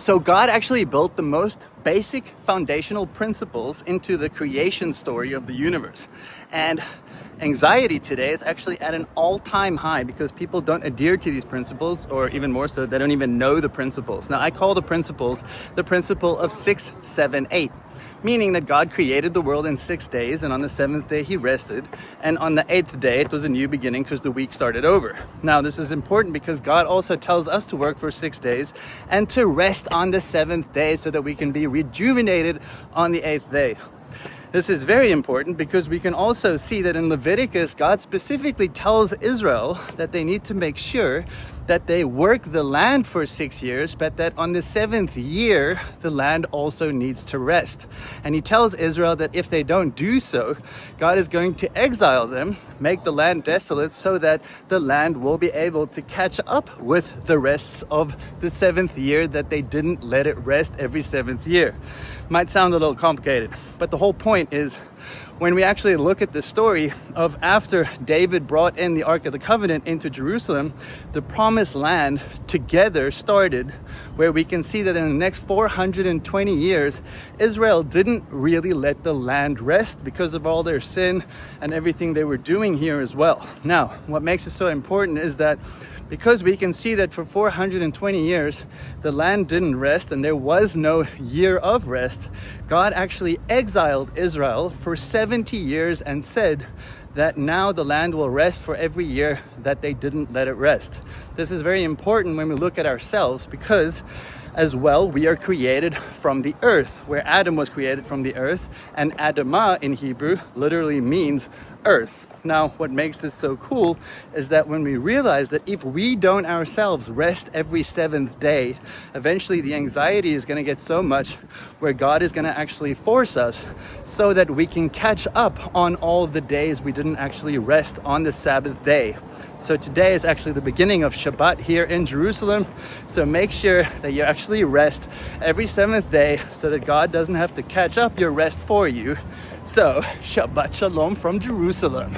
So God actually built the most basic foundational principles into the creation story of the universe. And anxiety today is actually at an all-time high because people don't adhere to these principles, or even more so, they don't even know the principles. Now, I call the principles the principle of 6, 7, 8. Meaning that God created the world in 6 days, and on the 7th day he rested, and on the 8th day it was a new beginning because the week started over. Now this is important because God also tells us to work for 6 days and to rest on the 7th day so that we can be rejuvenated on the 8th day. This is very important because we can also see that in Levitcus, God specifically tells Israel that they need to make sure that they work the land for 6 years, but that on the 7th year, the land also needs to rest. And he tells Israel that if they don't do so, God is going to exile them, make the land desolate, so that the land will be able to catch up with the rest of the 7th year that they didn't let it rest every 7th year. Might sound a little complicated, but the whole point is when we actually look at the story of after David brought in the Ark of the Covenant into Jerusalem, the promised land together started, where we can see that in the next 420 years, Israel didn't really let the land rest because of all their sin and everything they were doing here as well. Now, what makes it so important is that because we can see that for 420 years, the land didn't rest and there was no year of rest, God actually exiled Israel for 70 years and said that now the land will rest for every year that they didn't let it rest. This is very important when we look at ourselves because as well, we are created from the earth, where Adam was created from the earth, and Adamah in Hebrew literally means earth. Now, what makes this so cool is that when we realize that if we don't ourselves rest every 7th day, eventually the anxiety is going to get so much where God is going to actually force us so that we can catch up on all the days we didn't actually rest on the Sabbath day. So today is actually the beginning of Shabbat here in Jerusalem. So make sure that you actually rest every 7th day so that God doesn't have to catch up your rest for you. So Shabbat Shalom from Jerusalem.